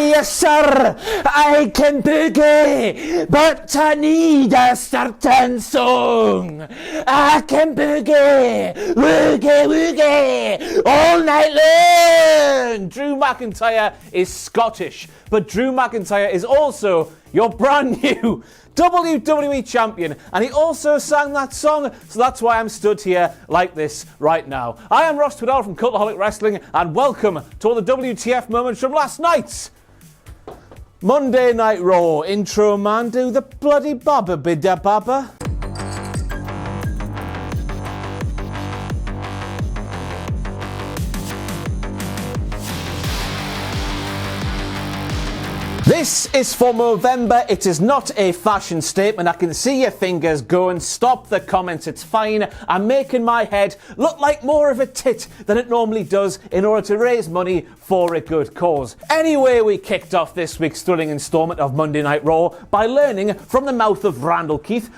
yes sir, I can boogie, but I need a certain song. I can boogie, woogie, all night long. Drew McIntyre is Scottish, but Drew McIntyre is also your brand new WWE champion, and he also sang that song, so that's why I'm stood here like this right now. I am Ross Twiddell from Cultaholic Wrestling, and welcome to all the WTF moments from last night's Monday Night Raw. Intro man, do the bloody baba bidda baba. This is for Movember. It is not a fashion statement. I can see your fingers going. Stop the comments, it's fine. I'm making my head look like more of a tit than it normally does in order to raise money for a good cause. Anyway, we kicked off this week's thrilling installment of Monday Night Raw by learning from the mouth of Randall Keith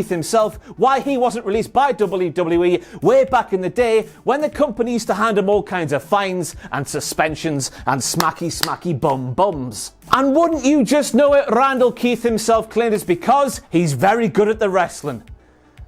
himself, why he wasn't released by WWE way back in the day when the company used to hand him all kinds of fines and suspensions and smacky bums. And wouldn't you just know it, Randall Keith himself claimed it's because he's very good at the wrestling.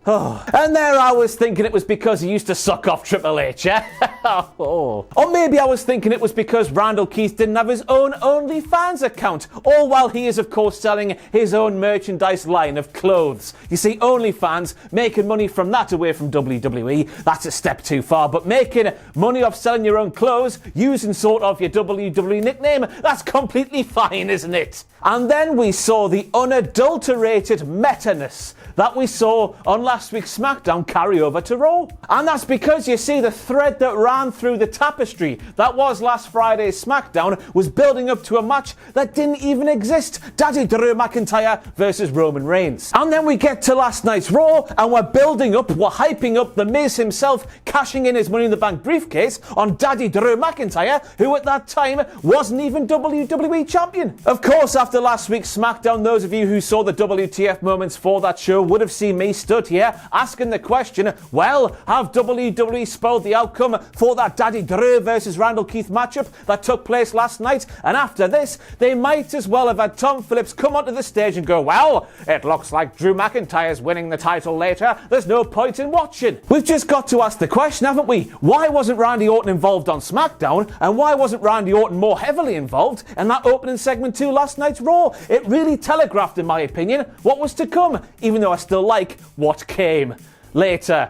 Oh. And there I was thinking it was because he used to suck off Triple H, yeah? Oh. Or maybe I was thinking it was because Randall Keith didn't have his own OnlyFans account, all while he is of course selling his own merchandise line of clothes. You see, OnlyFans, making money from that away from WWE, that's a step too far, but making money off selling your own clothes, using sort of your WWE nickname, that's completely fine, isn't it? And then we saw the unadulterated meta-ness that we saw on last week's SmackDown carry over to Raw. And that's because, you see, the thread that ran through the tapestry that was last Friday's SmackDown was building up to a match that didn't even exist. Daddy Drew McIntyre versus Roman Reigns. And then we get to last night's Raw and we're hyping up The Miz himself cashing in his Money in the Bank briefcase on Daddy Drew McIntyre, who at that time wasn't even WWE champion. Of course, after last week's SmackDown, those of you who saw the WTF moments for that show would have seen me stood here asking the question, well, have WWE spoiled the outcome for that Daddy Drew versus Randall Keith matchup that took place last night? And after this, they might as well have had Tom Phillips come onto the stage and go, well, it looks like Drew McIntyre's winning the title later. There's no point in watching. We've just got to ask the question, haven't we? Why wasn't Randy Orton involved on SmackDown? And why wasn't Randy Orton more heavily involved in that opening segment to last night's Raw? It really telegraphed, in my opinion, what was to come, even though I still like what came later.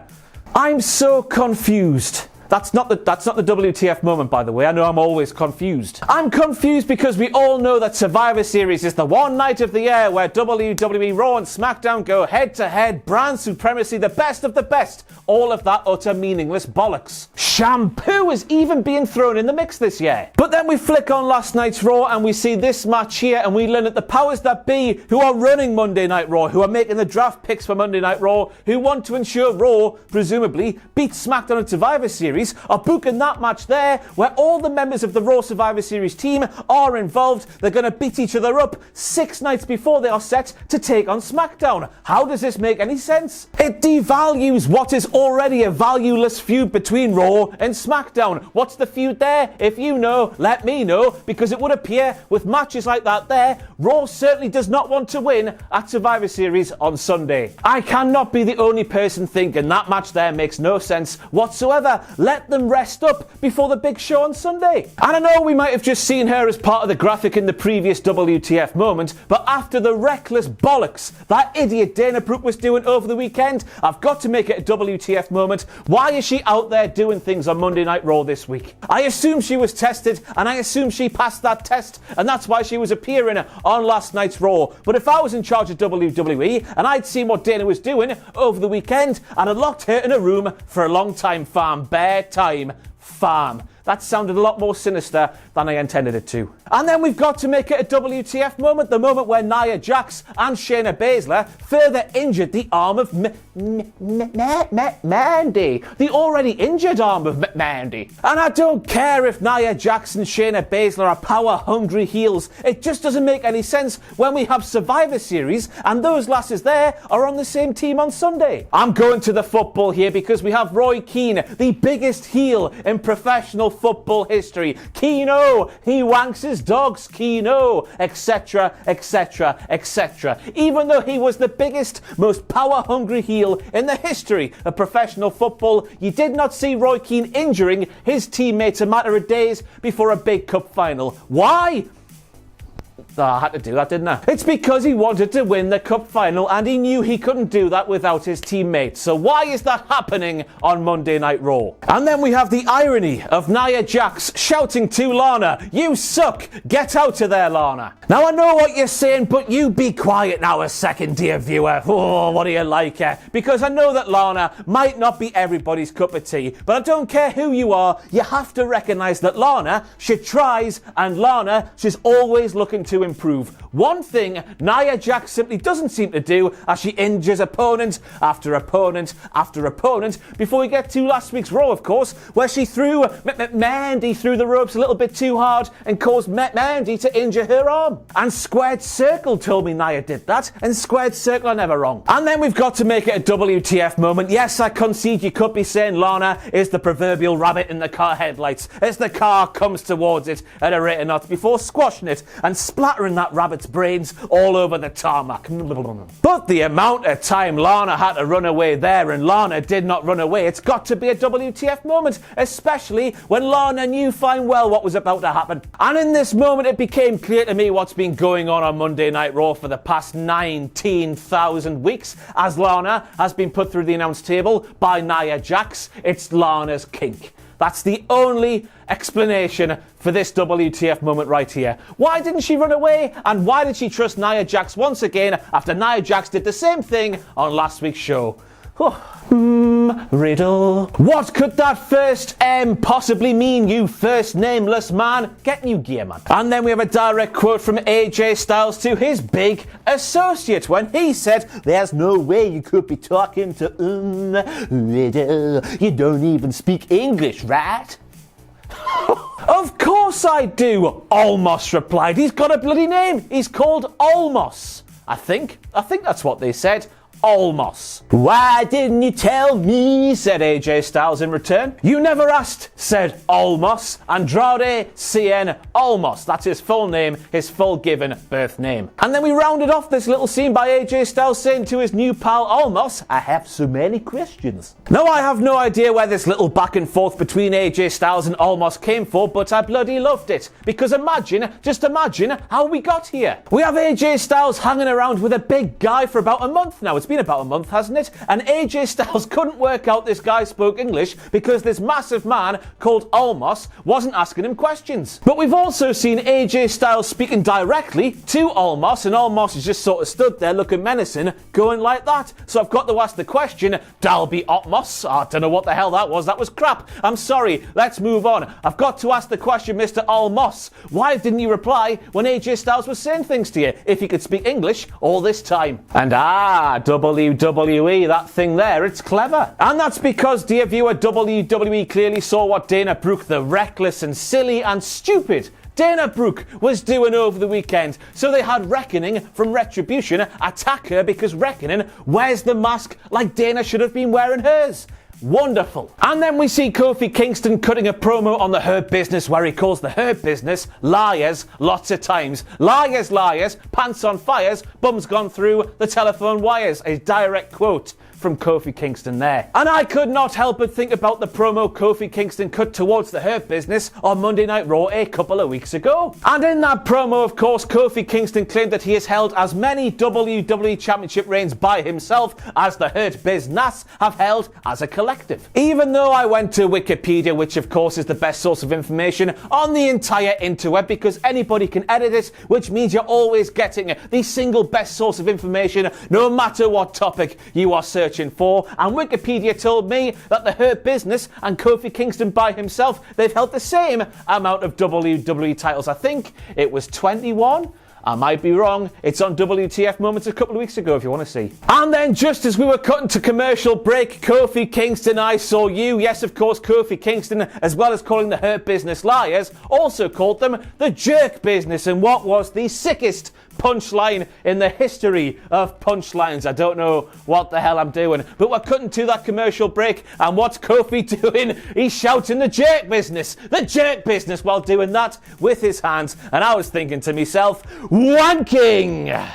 I'm so confused. That's not the WTF moment, by the way. I know I'm always confused. I'm confused because we all know that Survivor Series is the one night of the year where WWE Raw and SmackDown go head to head, brand supremacy, the best of the best. All of that utter meaningless bollocks. Shampoo is even being thrown in the mix this year. But then we flick on last night's Raw and we see this match here and we learn that the powers that be who are running Monday Night Raw, who are making the draft picks for Monday Night Raw, who want to ensure Raw, presumably, beats SmackDown at Survivor Series, are booking that match there where all the members of the Raw Survivor Series team are involved. They're going to beat each other up 6 nights before they are set to take on SmackDown. How does this make any sense? It devalues what is already a valueless feud between Raw and SmackDown. What's the feud there? If you know, let me know, because it would appear with matches like that there, Raw certainly does not want to win at Survivor Series on Sunday. I cannot be the only person thinking that match there makes no sense whatsoever. Let them rest up before the big show on Sunday. And I know we might have just seen her as part of the graphic in the previous WTF moment, but after the reckless bollocks that idiot Dana Brooke was doing over the weekend, I've got to make it a WTF moment. Why is she out there doing things on Monday Night Raw this week? I assume she was tested, and I assume she passed that test, and that's why she was appearing on last night's Raw. But if I was in charge of WWE, and I'd seen what Dana was doing over the weekend, and had locked her in a room for a long time, bare time, farm. That sounded a lot more sinister than I intended it to. And then we've got to make it a WTF moment, the moment where Nia Jax and Shayna Baszler further injured the arm of Mandy. The already injured arm of Mandy. And I don't care if Nia Jax and Shayna Baszler are power-hungry heels. It just doesn't make any sense when we have Survivor Series and those lasses there are on the same team on Sunday. I'm going to the football here because we have Roy Keane, the biggest heel in in professional football history. Keno, he wanks his dogs, Keno, etc, etc, etc. Even though he was the biggest, most power-hungry heel in the history of professional football, you did not see Roy Keane injuring his teammates a matter of days before a big cup final. Why? I had to do that, didn't I? It's because he wanted to win the cup final and he knew he couldn't do that without his teammates. So why is that happening on Monday Night Raw? And then we have the irony of Nia Jax shouting to Lana, "You suck! Get out of there, Lana." Now I know what you're saying, but you be quiet now a second, dear viewer. Oh, what do you like? Because I know that Lana might not be everybody's cup of tea, but I don't care who you are, you have to recognise that Lana, she tries, and Lana, she's always looking to improve. One thing Nia Jax simply doesn't seem to do as she injures opponent after opponent after opponent before we get to last week's Raw, of course, where she threw Mandy through the ropes a little bit too hard and caused Mandy to injure her arm. And Squared Circle told me Nia did that, and Squared Circle are never wrong. And then we've got to make it a WTF moment. Yes, I concede you could be saying Lana is the proverbial rabbit in the car headlights as the car comes towards it at a rate of knots before squashing it and splattering that rabbit's brains all over the tarmac. But the amount of time Lana had to run away there and Lana did not run away, it's got to be a WTF moment, especially when Lana knew fine well what was about to happen. And in this moment it became clear to me what's been going on Monday Night Raw for the past 19,000 weeks as Lana has been put through the announce table by Nia Jax. It's Lana's kink. That's the only explanation for this WTF moment right here. Why didn't she run away? And why did she trust Nia Jax once again after Nia Jax did the same thing on last week's show? Riddle. What could that first M possibly mean, you first nameless man? Get new gear, man. And then we have a direct quote from AJ Styles to his big associate when he said, "There's no way you could be talking to Riddle. You don't even speak English, right?" Of course I do, Almos replied. He's got a bloody name. He's called Almos. I think that's what they said. Almos. "Why didn't you tell me?" said AJ Styles in return. "You never asked," said Almos. Andrade Cien Almos. That's his full name, his full given birth name. And then we rounded off this little scene by AJ Styles saying to his new pal Almos, "I have so many questions." Now I have no idea where this little back and forth between AJ Styles and Almos came for, but I bloody loved it. Because just imagine how we got here. We have AJ Styles hanging around with a big guy for about a month now. It's been about a month, hasn't it? And AJ Styles couldn't work out this guy spoke English because this massive man called Almos wasn't asking him questions. But we've also seen AJ Styles speaking directly to Almos, and Almos is just sort of stood there looking menacing, going like that. So I've got to ask the question, Dalby Otmos? I don't know what the hell that was. That was crap. I'm sorry. Let's move on. I've got to ask the question, Mr. Almos. Why didn't you reply when AJ Styles was saying things to you if you could speak English all this time? And WWE, that thing there, it's clever. And that's because, dear viewer, WWE clearly saw what Dana Brooke, the reckless and silly and stupid Dana Brooke, was doing over the weekend. So they had Reckoning from Retribution attack her because Reckoning wears the mask like Dana should have been wearing hers. Wonderful. And then we see Kofi Kingston cutting a promo on the Hurt Business where he calls the Hurt Business liars lots of times. Liars, liars, pants on fires, bums gone through the telephone wires. A direct quote from Kofi Kingston there. And I could not help but think about the promo Kofi Kingston cut towards the Hurt Business on Monday Night Raw a couple of weeks ago. And in that promo, of course, Kofi Kingston claimed that he has held as many WWE Championship reigns by himself as the Hurt Business have held as a collective. Even though I went to Wikipedia, which of course is the best source of information on the entire interweb because anybody can edit it, which means you're always getting the single best source of information no matter what topic you are searching for, and Wikipedia told me that the Hurt Business and Kofi Kingston by himself, they've held the same amount of WWE titles. I think it was 21. I might be wrong. It's on WTF Moments a couple of weeks ago if you want to see. And then just as we were cutting to commercial break, Kofi Kingston, I saw you. Yes, of course, Kofi Kingston, as well as calling the Hurt Business liars, also called them the Jerk Business. And what was the sickest punchline in the history of punchlines? I don't know what the hell I'm doing, but we're cutting to that commercial break, and what's Kofi doing? He's shouting the Jerk Business, while doing that with his hands. And I was thinking to myself, wanking!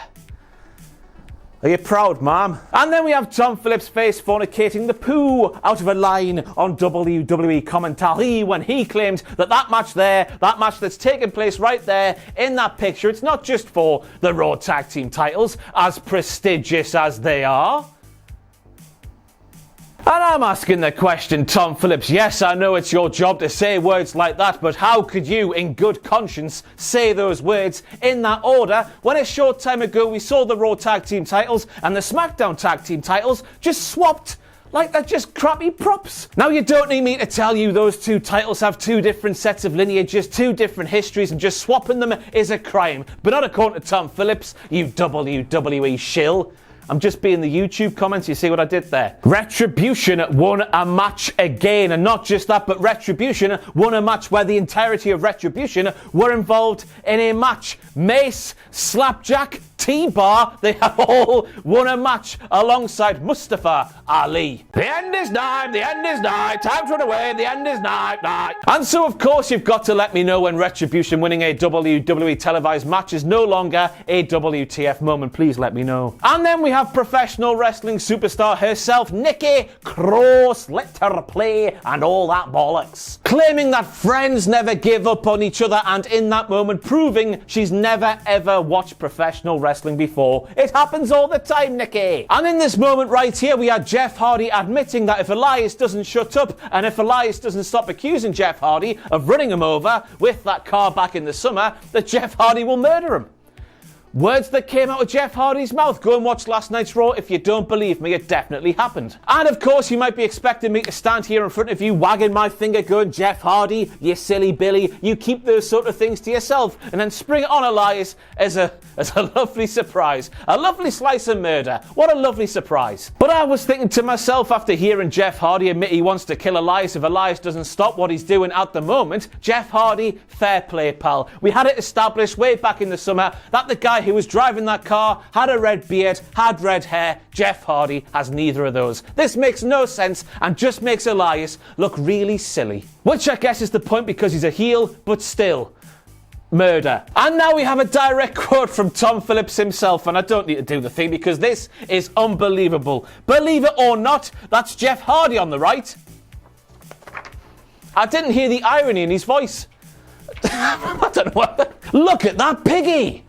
Are you proud, ma'am? And then we have Tom Phillips face fornicating the poo out of a line on WWE commentary when he claimed that match that's taking place right there in that picture, it's not just for the Raw Tag Team titles, as prestigious as they are. And I'm asking the question, Tom Phillips, yes, I know it's your job to say words like that, but how could you, in good conscience, say those words in that order when a short time ago we saw the Raw Tag Team titles and the SmackDown Tag Team titles just swapped like they're just crappy props? Now, you don't need me to tell you those two titles have two different sets of lineages, two different histories, and just swapping them is a crime. But not according to Tom Phillips, you WWE shill. I'm just being the YouTube comments. You see what I did there? Retribution won a match again. And not just that, but Retribution won a match where the entirety of Retribution were involved in a match. Mace, Slapjack, T-Bar, they have all won a match alongside Mustafa Ali. The end is nigh, the end is nigh, time to run away, the end is nigh. And so, of course, you've got to let me know when Retribution winning a WWE televised match is no longer a WTF moment. Please let me know. And then we have professional wrestling superstar herself, Nikki Cross, let her play, and all that bollocks. Claiming that friends never give up on each other, and in that moment proving she's never ever watched professional wrestling before. It happens all the time, Nikki. And in this moment right here, we had Jeff Hardy admitting that if Elias doesn't shut up, and if Elias doesn't stop accusing Jeff Hardy of running him over with that car back in the summer, that Jeff Hardy will murder him. Words that came out of Jeff Hardy's mouth. Go and watch last night's Raw if you don't believe me, it definitely happened. And of course, you might be expecting me to stand here in front of you wagging my finger going, Jeff Hardy, you silly Billy, you keep those sort of things to yourself, and then spring it on Elias as a lovely surprise. A lovely slice of murder. What a lovely surprise. But I was thinking to myself after hearing Jeff Hardy admit he wants to kill Elias if Elias doesn't stop what he's doing at the moment, Jeff Hardy, fair play, pal. We had it established way back in the summer that the guy who was driving that car had a red beard, had red hair. Jeff Hardy has neither of those. This makes no sense and just makes Elias look really silly. Which I guess is the point because he's a heel, but still. Murder. And now we have a direct quote from Tom Phillips himself, and I don't need to do the thing because this is unbelievable. Believe it or not, that's Jeff Hardy on the right. I didn't hear the irony in his voice. I don't know what. Look at that piggy!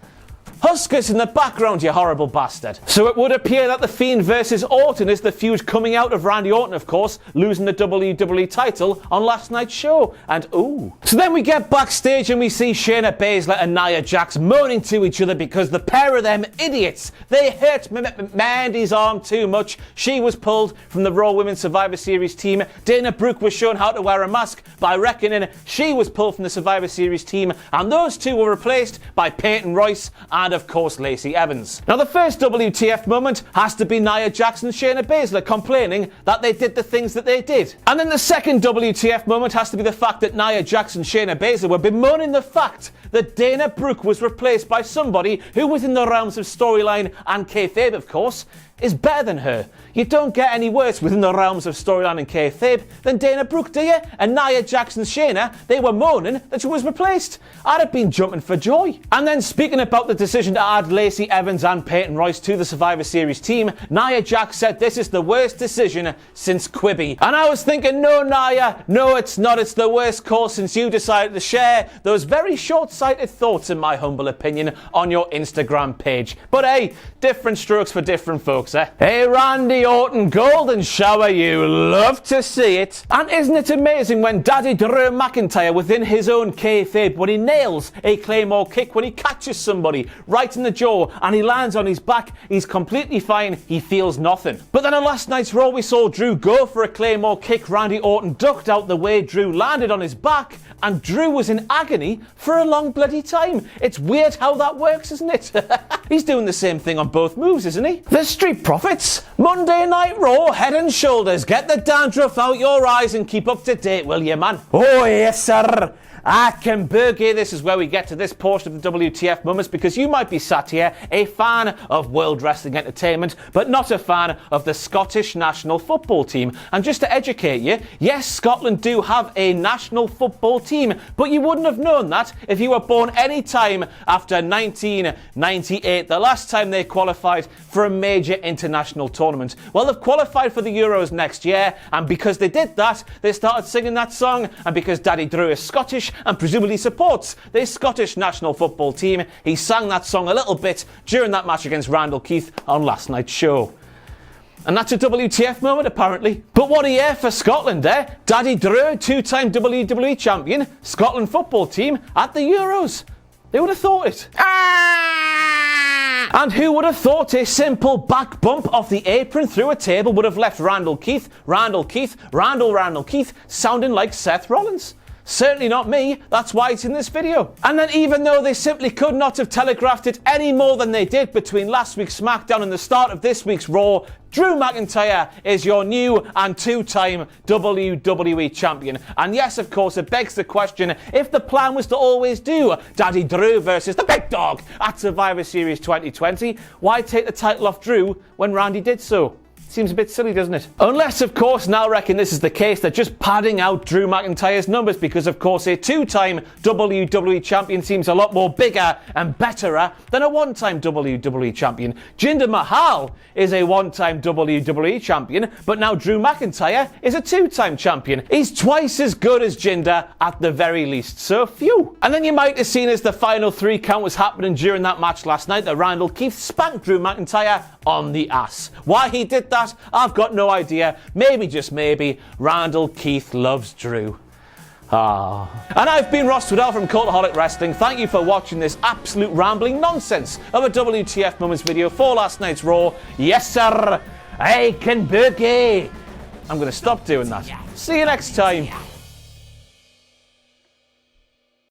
Huskers in the background, you horrible bastard. So it would appear that The Fiend versus Orton is the feud coming out of Randy Orton, of course, losing the WWE title on last night's show. And ooh. So then we get backstage and we see Shayna Baszler and Nia Jax moaning to each other because the pair of them idiots, they hurt Mandy's arm too much. She was pulled from the Raw Women's Survivor Series team. Dana Brooke was shown how to wear a mask by reckoning she was pulled from the Survivor Series team. And those two were replaced by Peyton Royce and of course Lacey Evans. Now the first WTF moment has to be Nia Jax and Shayna Baszler complaining that they did the things that they did. And then the second WTF moment has to be the fact that Nia Jax and Shayna Baszler were bemoaning the fact that Dana Brooke was replaced by somebody who, within the realms of storyline and kayfabe of course, is better than her. You don't get any worse within the realms of storyline and kayfabe than Dana Brooke, do you? And Nia Jax and Shayna, they were moaning that she was replaced. I'd have been jumping for joy. And then speaking about the decision to add Lacey Evans and Peyton Royce to the Survivor Series team, Nia Jax said this is the worst decision since Quibi. And I was thinking, no Nia, no it's not. It's the worst call since you decided to share those very short-sighted thoughts, in my humble opinion, on your Instagram page. But hey, different strokes for different folks. jokes, eh? Hey, Randy Orton, golden shower, you love to see it. And isn't it amazing when Daddy Drew McIntyre within his own kayfabe, when he nails a Claymore kick, when he catches somebody right in the jaw and he lands on his back, he's completely fine, he feels nothing. But then on last night's Raw, we saw Drew go for a Claymore kick, Randy Orton ducked out the way, Drew landed on his back, and Drew was in agony for a long bloody time. It's weird how that works, isn't it? He's doing the same thing on both moves, isn't he? The Street Profits, Monday Night Raw, Head and Shoulders. Get the dandruff out your eyes and keep up to date, will you, man? Oh, yes, sir. I can boogie. This is where we get to this portion of the WTF Moments, because you might be sat here, a fan of World Wrestling Entertainment, but not a fan of the Scottish national football team. And just to educate you, yes, Scotland do have a national football team, but you wouldn't have known that if you were born any time after 1998, the last time they qualified for a major international tournament. Well, they've qualified for the Euros next year, and because they did that, they started singing that song, and because Daddy Drew is Scottish and presumably supports the Scottish national football team, he sang that song a little bit during that match against Randall Keith on last night's show. And that's a WTF moment, apparently. But what a year for Scotland, eh? Daddy Drew, two-time WWE champion, Scotland football team at the Euros. They would have thought it. And who would have thought a simple back bump off the apron through a table would have left Randall Keith sounding like Seth Rollins? Certainly not me, that's why it's in this video. And then even though they simply could not have telegraphed it any more than they did between last week's SmackDown and the start of this week's Raw, Drew McIntyre is your new and two-time WWE champion. And yes, of course, it begs the question, if the plan was to always do Daddy Drew versus the big dog at Survivor Series 2020, why take the title off Drew when Randy did so? Seems a bit silly, doesn't it? Unless, of course, now reckon this is the case, they're just padding out Drew McIntyre's numbers because, of course, a two-time WWE champion seems a lot more bigger and betterer than a one-time WWE champion. Jinder Mahal is a one-time WWE champion, but now Drew McIntyre is a two-time champion. He's twice as good as Jinder at the very least, so phew. And then you might have seen as the final 3 count was happening during that match last night that Randall Keith spanked Drew McIntyre on the ass. Why he did that, I've got no idea. Maybe, just maybe, Randall Keith loves Drew. And I've been Ross Twiddell from Cultaholic Wrestling. Thank you for watching this absolute rambling nonsense of a WTF Moments video for last night's Raw. Yes, sir, I can boogie. I'm going to stop doing that. See you next time.